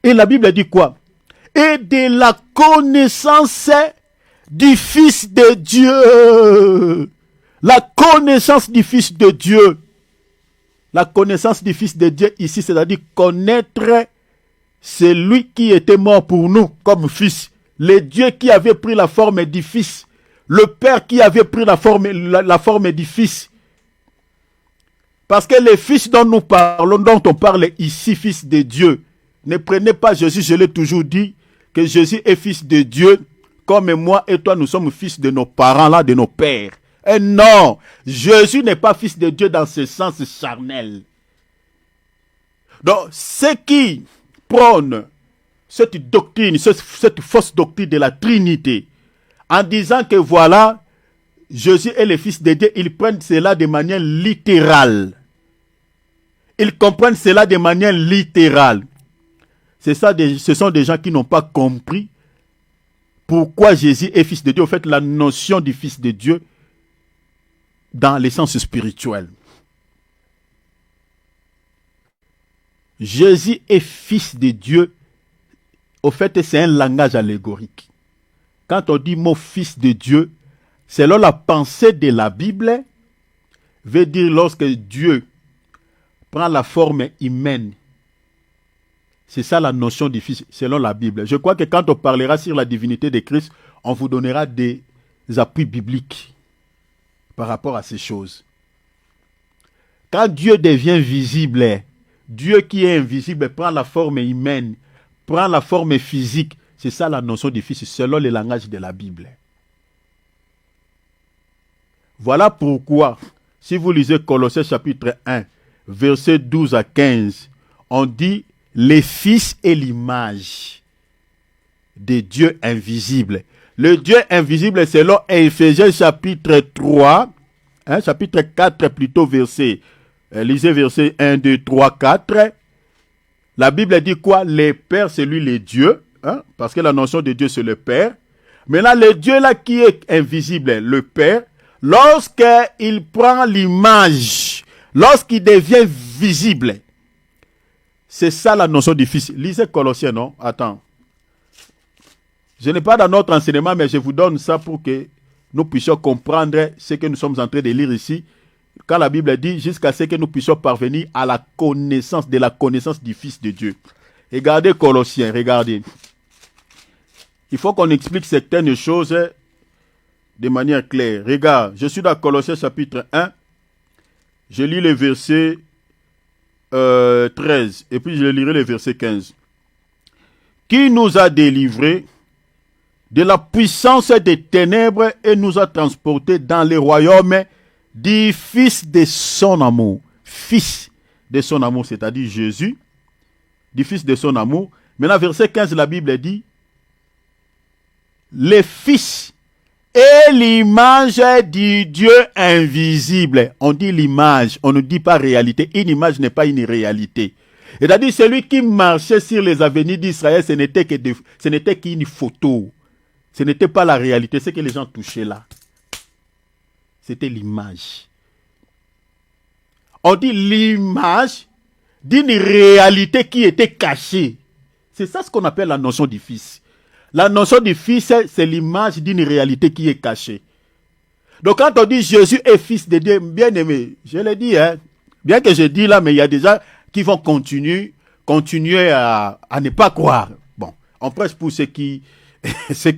Et la Bible dit quoi? Et de la connaissance du Fils de Dieu. La connaissance du Fils de Dieu. La connaissance du Fils de Dieu ici, c'est-à-dire connaître celui qui était mort pour nous comme Fils. Le Dieu qui avait pris la forme du Fils. Le Père qui avait pris la forme du Fils. Parce que les fils dont nous parlons, dont on parle ici, Fils de Dieu, ne prenez pas Jésus, je l'ai toujours dit, que Jésus est Fils de Dieu, comme moi et toi, nous sommes fils de nos parents, là, de nos pères. Et non, Jésus n'est pas Fils de Dieu dans ce sens charnel. Donc, ceux qui prônent cette doctrine, cette fausse doctrine de la Trinité, en disant que voilà, Jésus est le Fils de Dieu, ils prennent cela de manière littérale. Ils comprennent cela de manière littérale. Ce sont des gens qui n'ont pas compris pourquoi Jésus est Fils de Dieu. En fait, la notion du Fils de Dieu dans le sens spirituel. Jésus est Fils de Dieu. Au fait, c'est un langage allégorique. Quand on dit mot Fils de Dieu, selon la pensée de la Bible, veut dire lorsque Dieu prend la forme humaine. C'est ça la notion du Fils, selon la Bible. Je crois que quand on parlera sur la divinité de Christ, on vous donnera des appuis bibliques par rapport à ces choses. Quand Dieu devient visible, Dieu qui est invisible prend la forme humaine, prend la forme physique. C'est ça la notion du Fils, selon le langage de la Bible. Voilà pourquoi, si vous lisez Colossiens chapitre 1, versets 12 à 15, on dit « Les fils et l'image de Dieu invisible ». Le Dieu invisible, selon Éphésiens chapitre 3, chapitre 4 plutôt, lisez versets 1, 2, 3, 4. La Bible dit quoi? Les pères, c'est lui les dieux, parce que la notion de Dieu, c'est le Père. Maintenant, le Dieu là qui est invisible, le Père, lorsqu'il prend l'image, lorsqu'il devient visible, c'est ça la notion du Fils. Lisez Colossiens, non? Attends. Je n'ai pas dans notre enseignement, mais je vous donne ça pour que nous puissions comprendre ce que nous sommes en train de lire ici. Quand la Bible dit, jusqu'à ce que nous puissions parvenir à la connaissance du Fils de Dieu. Regardez Colossiens, regardez. Il faut qu'on explique certaines choses de manière claire. Regarde, je suis dans Colossiens chapitre 1. Je lis le verset 13 et puis je lirai le verset 15. Qui nous a délivrés de la puissance des ténèbres et nous a transportés dans le royaume du Fils de son amour. Fils de son amour, c'est-à-dire Jésus, du Fils de son amour. Maintenant, verset 15, la Bible dit, les fils et l'image du Dieu invisible. On dit l'image, on ne dit pas réalité. Une image n'est pas une réalité. C'est-à-dire celui qui marchait sur les avenues d'Israël, ce n'était qu'une photo. Ce n'était pas la réalité, ce que les gens touchaient là. C'était l'image. On dit l'image d'une réalité qui était cachée. C'est ça ce qu'on appelle la notion du Fils. La notion du Fils, c'est l'image d'une réalité qui est cachée. Donc quand on dit Jésus est Fils de Dieu, bien aimé, je l'ai dit, bien que je dis là, mais il y a des gens qui vont continuer à ne pas croire. Bon, on prêche pour ceux qui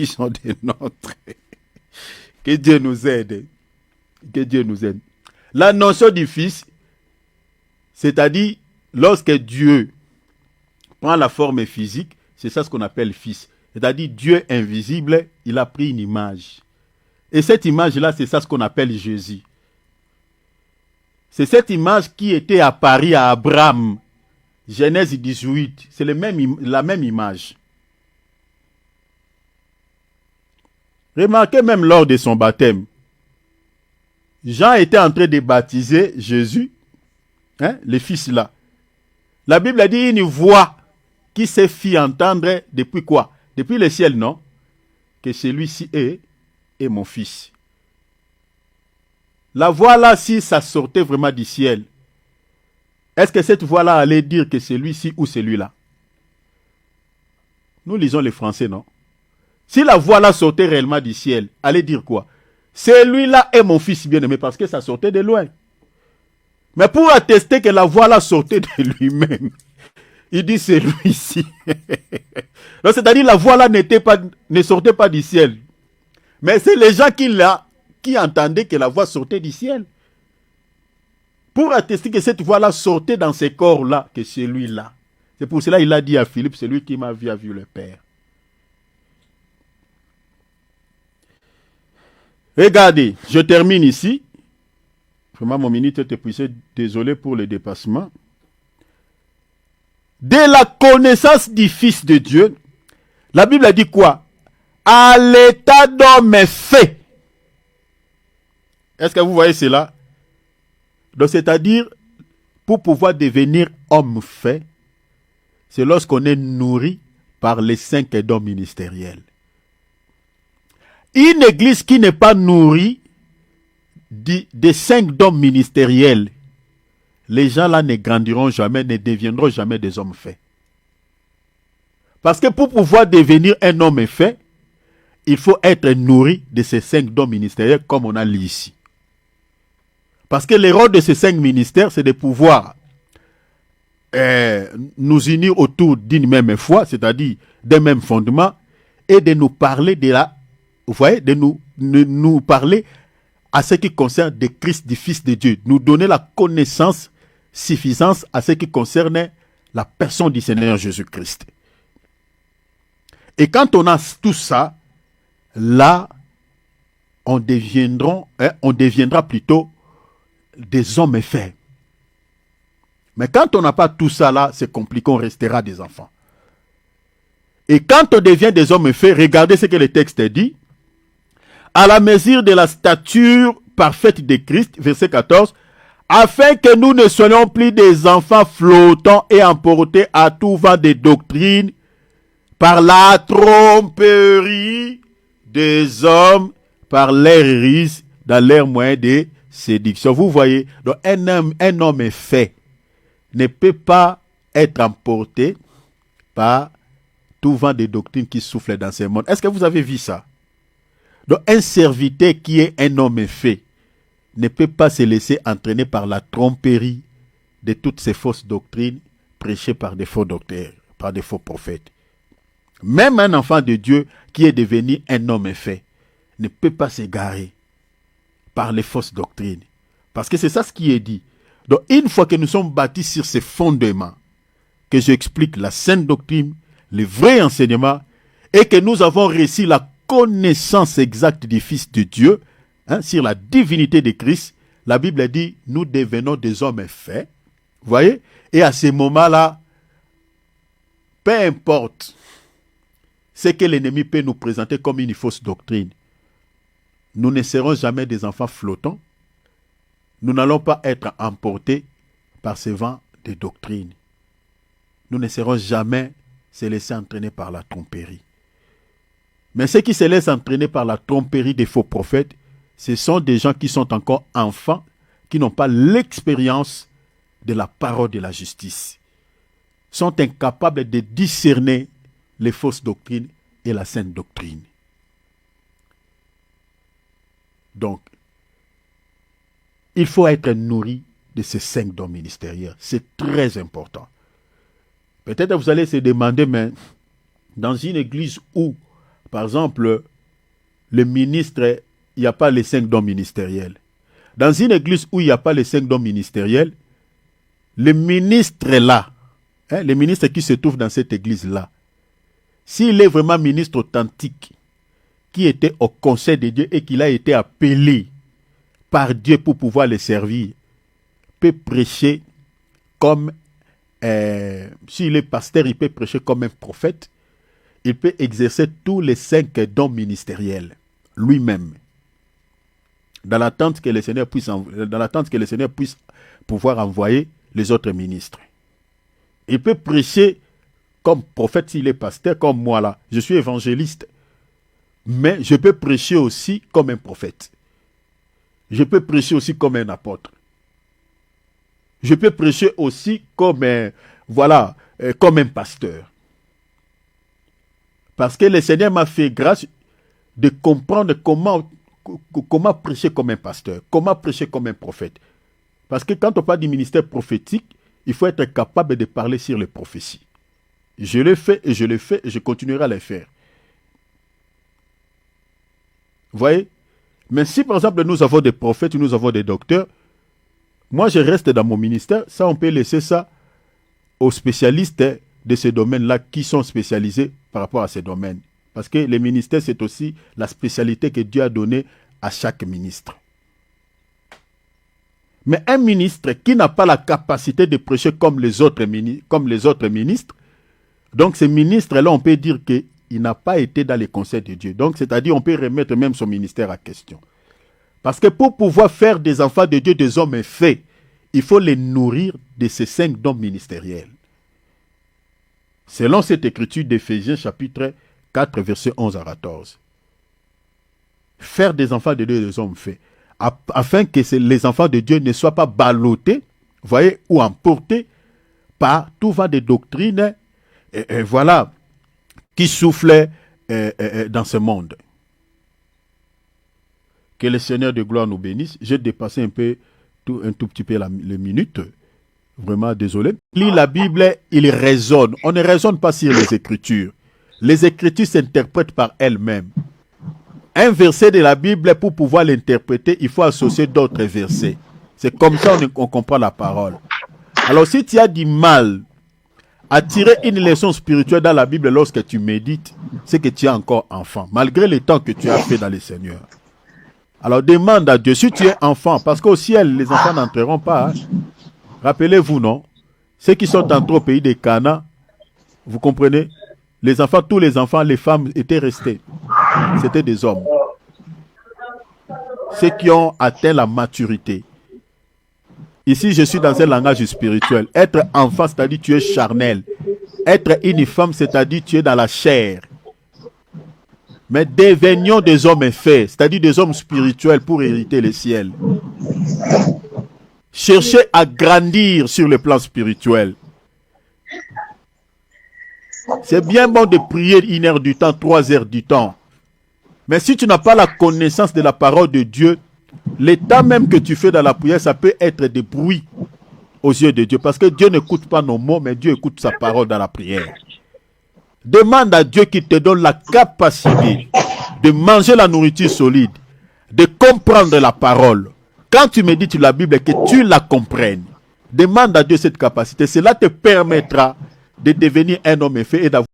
sont des nôtres. Que Dieu nous aide. Que Dieu nous aide. La notion du Fils, c'est-à-dire lorsque Dieu prend la forme physique, c'est ça ce qu'on appelle Fils. C'est-à-dire Dieu invisible, il a pris une image. Et cette image-là, c'est ça ce qu'on appelle Jésus. C'est cette image qui était apparue à Abraham. Genèse 18. C'est la même image. Remarquez même lors de son baptême. Jean était en train de baptiser Jésus, le fils là. La Bible a dit une voix qui s'est fit entendre depuis quoi? Depuis le ciel, non? Que celui-ci est mon fils. La voix là, si ça sortait vraiment du ciel, est-ce que cette voix là allait dire que celui-ci ou celui-là? Nous lisons les Français, non? Si la voix là sortait réellement du ciel, allez dire quoi? Celui-là est mon fils bien-aimé parce que ça sortait de loin. Mais pour attester que la voix là sortait de lui-même, il dit c'est lui-ci. C'est-à-dire la voix là ne sortait pas du ciel. Mais c'est les gens qui entendaient que la voix sortait du ciel. Pour attester que cette voix là sortait dans ces corps-là, que c'est lui-là. C'est pour cela qu'il a dit à Philippe, celui qui m'a vu a vu le Père. Regardez, je termine ici. Vraiment, mon minute est épuisée. Désolé pour le dépassement. De la connaissance du Fils de Dieu, la Bible a dit quoi? À l'état d'homme fait. Est-ce que vous voyez cela? Donc, c'est-à-dire, pour pouvoir devenir homme fait, c'est lorsqu'on est nourri par les 5 dons ministériels. Une église qui n'est pas nourrie des 5 dons ministériels, les gens là ne grandiront jamais, ne deviendront jamais des hommes faits. Parce que pour pouvoir devenir un homme fait, il faut être nourri de ces 5 dons ministériels comme on a lu ici. Parce que le rôle de ces 5 ministères, c'est de pouvoir nous unir autour d'une même foi, c'est-à-dire d'un même fondement, et de nous parler de la... Vous voyez, de nous parler à ce qui concerne de Christ, du Fils de Dieu. Nous donner la connaissance suffisante à ce qui concerne la personne du Seigneur Jésus-Christ. Et quand on a tout ça, là, on deviendra plutôt des hommes faits. Mais quand on n'a pas tout ça là, c'est compliqué, on restera des enfants. Et quand on devient des hommes faits, regardez ce que le texte dit. À la mesure de la stature parfaite de Christ, verset 14, afin que nous ne soyons plus des enfants flottants et emportés à tout vent de doctrine par la tromperie des hommes, par l'air risque, dans l'air moyen de séduction. Vous voyez, donc un homme fait ne peut pas être emporté par tout vent de doctrine qui souffle dans ce monde. Est-ce que vous avez vu ça? Donc un serviteur qui est un homme fait ne peut pas se laisser entraîner par la tromperie de toutes ces fausses doctrines prêchées par des faux docteurs, par des faux prophètes. Même un enfant de Dieu qui est devenu un homme fait ne peut pas s'égarer par les fausses doctrines. Parce que c'est ça ce qui est dit. Donc une fois que nous sommes bâtis sur ces fondements, que j'explique la sainte doctrine, le vrai enseignement, et que nous avons réussi la connaissance exacte du Fils de Dieu, sur la divinité de Christ, la Bible dit, nous devenons des hommes faits. Vous voyez? Et à ce moment-là, peu importe ce que l'ennemi peut nous présenter comme une fausse doctrine, nous ne serons jamais des enfants flottants. Nous n'allons pas être emportés par ce vent de doctrine. Nous ne serons jamais se laisser entraîner par la tromperie. Mais ceux qui se laissent entraîner par la tromperie des faux prophètes, ce sont des gens qui sont encore enfants, qui n'ont pas l'expérience de la parole de la justice, sont incapables de discerner les fausses doctrines et la sainte doctrine. Donc, il faut être nourri de ces 5 dons ministériels. C'est très important. Peut-être vous allez se demander, mais dans une église où, par exemple, le ministre, il n'y a pas les 5 dons ministériels. Dans une église où il n'y a pas les 5 dons ministériels, le ministre là, le ministre qui se trouve dans cette église-là, s'il est vraiment ministre authentique, qui était au conseil de Dieu et qu'il a été appelé par Dieu pour pouvoir les servir, peut prêcher comme, s'il est pasteur, il peut prêcher comme un prophète, il peut exercer tous les 5 dons ministériels, lui-même, dans l'attente que le Seigneur puisse pouvoir envoyer les autres ministres. Il peut prêcher comme prophète s'il est pasteur, comme moi là, je suis évangéliste, mais je peux prêcher aussi comme un prophète. Je peux prêcher aussi comme un apôtre. Je peux prêcher aussi comme comme un pasteur. Parce que le Seigneur m'a fait grâce de comprendre comment prêcher comme un pasteur, comment prêcher comme un prophète. Parce que quand on parle du ministère prophétique, il faut être capable de parler sur les prophéties. Je le fais et je le fais et je continuerai à le faire. Vous voyez? Mais si par exemple nous avons des prophètes, nous avons des docteurs, moi je reste dans mon ministère, ça on peut laisser ça aux spécialistes de ces domaines-là qui sont spécialisés par rapport à ces domaines. Parce que les ministères, c'est aussi la spécialité que Dieu a donnée à chaque ministre. Mais un ministre qui n'a pas la capacité de prêcher comme les autres ministres, donc ce ministre-là, on peut dire qu'il n'a pas été dans les conseils de Dieu. Donc, c'est-à-dire, on peut remettre même son ministère à question. Parce que pour pouvoir faire des enfants de Dieu, des hommes faits, il faut les nourrir de ces 5 dons ministériels. Selon cette écriture d'Éphésiens chapitre 4, versets 11 à 14. Faire des enfants de Dieu, des hommes faits, afin que les enfants de Dieu ne soient pas ballottés, voyez, ou emportés par tout vent de doctrines, voilà, qui soufflent dans ce monde. Que le Seigneur de gloire nous bénisse. J'ai dépassé un tout petit peu les minutes. Vraiment désolé. Lit la Bible, il raisonne. On ne raisonne pas sur les Écritures. Les Écritures s'interprètent par elles-mêmes. Un verset de la Bible, pour pouvoir l'interpréter, il faut associer d'autres versets. C'est comme ça qu'on comprend la parole. Alors si tu as du mal à tirer une leçon spirituelle dans la Bible lorsque tu médites, c'est que tu es encore enfant, malgré le temps que tu as fait dans le Seigneur. Alors demande à Dieu, si tu es enfant, parce qu'au ciel, les enfants n'entreront pas. Hein. Rappelez-vous, non? Ceux qui sont entrés au pays des Canaan, vous comprenez? Les enfants, tous les enfants, les femmes étaient restés. C'était des hommes. Ceux qui ont atteint la maturité. Ici, je suis dans un langage spirituel. Être enfant, c'est-à-dire tu es charnel. Être une femme, c'est-à-dire tu es dans la chair. Mais devenions des hommes faits, c'est-à-dire des hommes spirituels pour hériter le ciel. Cherchez à grandir sur le plan spirituel. C'est bien bon de prier 1 heure du temps, 3 heures du temps. Mais si tu n'as pas la connaissance de la parole de Dieu, l'état même que tu fais dans la prière, ça peut être des bruits aux yeux de Dieu. Parce que Dieu n'écoute pas nos mots, mais Dieu écoute sa parole dans la prière. Demande à Dieu qu'il te donne la capacité de manger la nourriture solide, de comprendre la parole. Quand tu médites la Bible, que tu la comprennes. Demande à Dieu cette capacité. Cela te permettra de devenir un homme fait et d'avoir